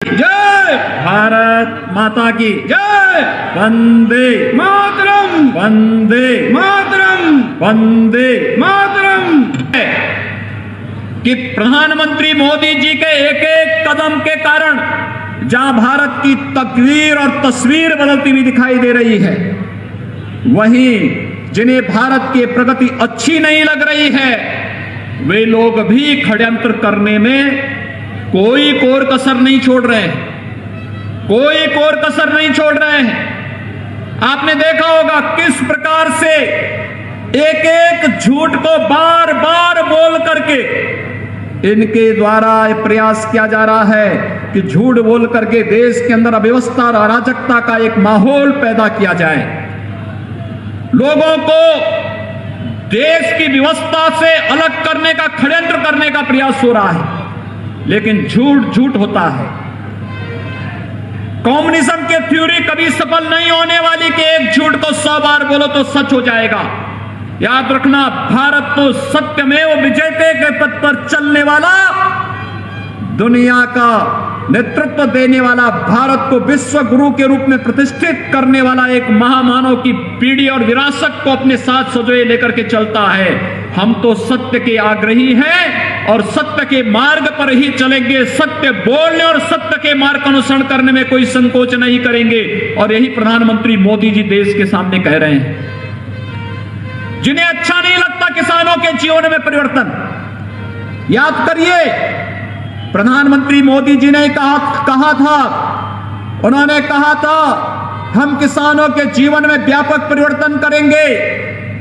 जय भारत माता की जय वंदे मातरम वंदे मातरम वंदे मातरम। कि प्रधानमंत्री मोदी जी के एक एक कदम के कारण जहां भारत की तकदीर और तस्वीर बदलती हुई दिखाई दे रही है, वहीं जिन्हें भारत की प्रगति अच्छी नहीं लग रही है, वे लोग भी षड्यंत्र करने में कोई कोर कसर नहीं छोड़ रहे हैं, कोई कोर कसर नहीं छोड़ रहे हैं। आपने देखा होगा किस प्रकार से एक एक झूठ को बार बार बोल करके इनके द्वारा प्रयास किया जा रहा है कि झूठ बोल करके देश के अंदर अव्यवस्था और अराजकता का एक माहौल पैदा किया जाए, लोगों को देश की व्यवस्था से अलग करने का षड्यंत्र करने का प्रयास हो रहा है। लेकिन झूठ झूठ होता है। कम्युनिज्म की थ्योरी कभी सफल नहीं होने वाली कि एक झूठ को 100 बार बोलो तो सच हो जाएगा। याद रखना, भारत तो सत्यमेव विजयते के पथ पर चलने वाला, दुनिया का नेतृत्व देने वाला, भारत को विश्व गुरु के रूप में प्रतिष्ठित करने वाला एक महामानव की पीढ़ी और विरासत को अपने साथ सजोए लेकर के चलता है। हम तो सत्य के आग्रही हैं और सत्य के मार्ग पर ही चलेंगे। सत्य बोलने और सत्य के मार्ग का अनुसरण करने में कोई संकोच नहीं करेंगे। और यही प्रधानमंत्री मोदी जी देश के सामने कह रहे हैं। जिन्हें अच्छा नहीं लगता किसानों के जीवन में परिवर्तन, याद करिए प्रधानमंत्री मोदी जी ने कहा था, उन्होंने कहा था हम किसानों के जीवन में व्यापक परिवर्तन करेंगे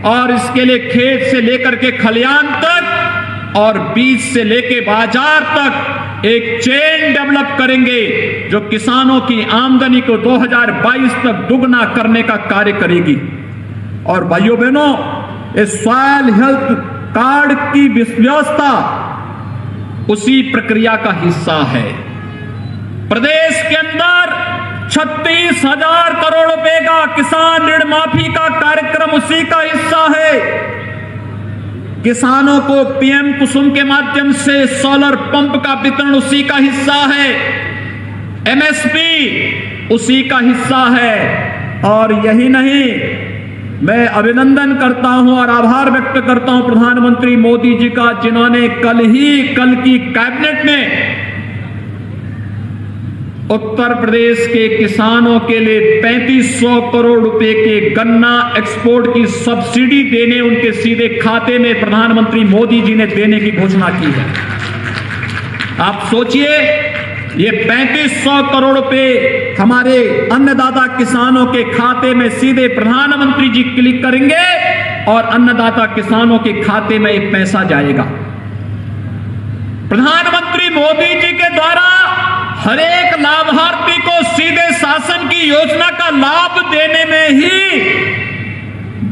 और इसके लिए खेत से लेकर के खलियान तक और बीज से लेके बाजार तक एक चेन डेवलप करेंगे जो किसानों की आमदनी को 2022 तक दुगना करने का कार्य करेगी। और भाइयों बहनों, इस सॉइल हेल्थ कार्ड की व्यवस्था उसी प्रक्रिया का हिस्सा है। प्रदेश के अंदर 36,000 करोड़ रुपए का किसान ऋण माफी का कार्यक्रम उसी का हिस्सा है। किसानों को पीएम कुसुम के माध्यम से सोलर पंप का वितरण उसी का हिस्सा है। एमएसपी उसी का हिस्सा है। और यही नहीं, मैं अभिनंदन करता हूं और आभार व्यक्त करता हूं प्रधानमंत्री मोदी जी का, जिन्होंने कल की कैबिनेट में उत्तर प्रदेश के किसानों के लिए 3500 करोड़ रुपए के गन्ना एक्सपोर्ट की सब्सिडी देने, उनके सीधे खाते में प्रधानमंत्री मोदी जी ने देने की घोषणा की है। आप सोचिए, ये 3500 करोड़ रुपए हमारे अन्नदाता किसानों के खाते में सीधे प्रधानमंत्री जी क्लिक करेंगे और अन्नदाता किसानों के खाते में एक पैसा जाएगा। प्रधानमंत्री मोदी जी के द्वारा हर एक लाभार्थी को सीधे शासन की योजना का लाभ देने में ही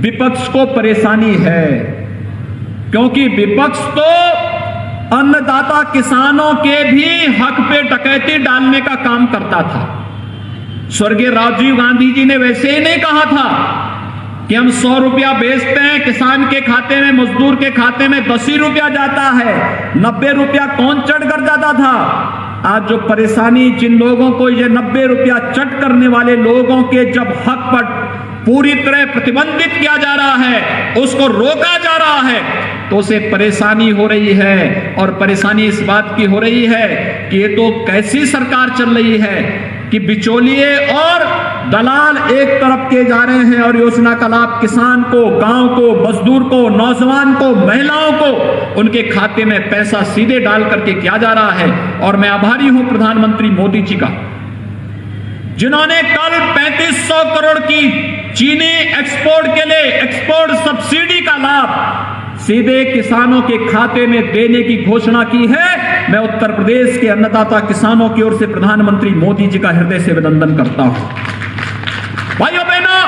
विपक्ष को परेशानी है, क्योंकि विपक्ष तो अन्नदाता किसानों के भी हक पे डकैती डालने का काम करता था। स्वर्गीय राजीव गांधी जी ने वैसे ही नहीं कहा था कि हम 100 रुपया बेचते हैं, किसान के खाते में, मजदूर के खाते में 10 ही रुपया जाता है, 90 रुपया कौन चढ़ कर जाता था। आज जो परेशानी जिन लोगों को ये 90 रुपया चट करने वाले लोगों के जब हक पर पूरी तरह प्रतिबंधित किया जा रहा है, उसको रोका जा रहा है, तो उसे परेशानी हो रही है। और परेशानी इस बात की हो रही है कि ये तो कैसी सरकार चल रही है कि बिचौलिए और दलाल एक तरफ के जा रहे हैं और योजना का लाभ किसान को, गांव को, मजदूर को, नौजवान को, महिलाओं को उनके खाते में पैसा सीधे डाल करके किया जा रहा है। और मैं आभारी हूं प्रधानमंत्री मोदी जी का, जिन्होंने कल 3500 करोड़ की चीनी एक्सपोर्ट के लिए एक्सपोर्ट सब्सिडी का लाभ सीधे किसानों के खाते में देने की घोषणा की है। मैं उत्तर प्रदेश के अन्नदाता किसानों की ओर से प्रधानमंत्री मोदी जी का हृदय से अभिनंदन करता हूं। भाइयों बहनों,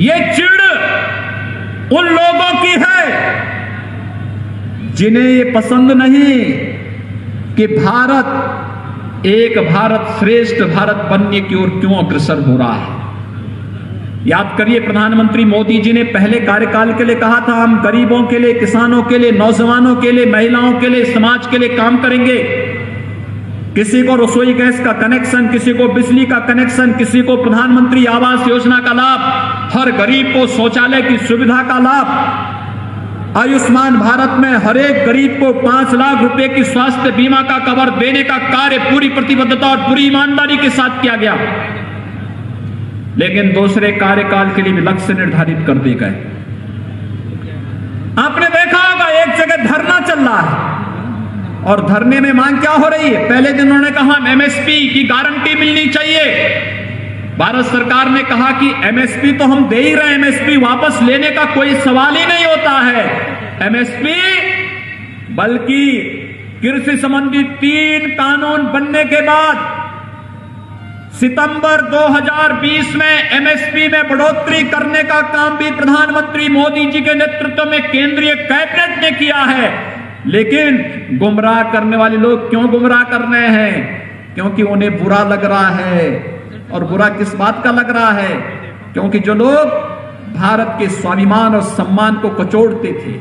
ये चिढ़ उन लोगों की है जिन्हें ये पसंद नहीं कि भारत एक भारत श्रेष्ठ भारत बनने की ओर क्यों अग्रसर हो रहा है। याद करिए, प्रधानमंत्री मोदी जी ने पहले कार्यकाल के लिए कहा था हम गरीबों के लिए, किसानों के लिए, नौजवानों के लिए, महिलाओं के लिए, समाज के लिए काम करेंगे। किसी को रसोई गैस का कनेक्शन, किसी को बिजली का कनेक्शन, किसी को प्रधानमंत्री आवास योजना का लाभ, हर गरीब को शौचालय की सुविधा का लाभ। आयुष्मान भारत में हर एक गरीब को 5 लाख रुपए की स्वास्थ्य बीमा का कवर देने का कार्य पूरी प्रतिबद्धता और पूरी ईमानदारी के साथ किया गया। लेकिन दूसरे कार्यकाल के लिए भी लक्ष्य निर्धारित कर दिए गए। आपने देखा होगा एक जगह धरना चल रहा है और धरने में मांग क्या हो रही है? पहले दिन उन्होंने कहा एमएसपी की गारंटी मिलनी चाहिए। भारत सरकार ने कहा कि एमएसपी तो हम दे ही रहे हैं, एमएसपी वापस लेने का कोई सवाल ही नहीं होता है। एमएसपी बल्कि कृषि संबंधी 3 कानून बनने के बाद सितंबर 2020 में एमएसपी में बढ़ोतरी करने का काम भी प्रधानमंत्री मोदी जी के नेतृत्व में केंद्रीय कैबिनेट ने किया है। लेकिन गुमराह करने वाले लोग क्यों गुमराह कर रहे हैं? क्योंकि उन्हें बुरा लग रहा है। और बुरा किस बात का लग रहा है? क्योंकि जो लोग भारत के स्वाभिमान और सम्मान को कचोड़ते थे,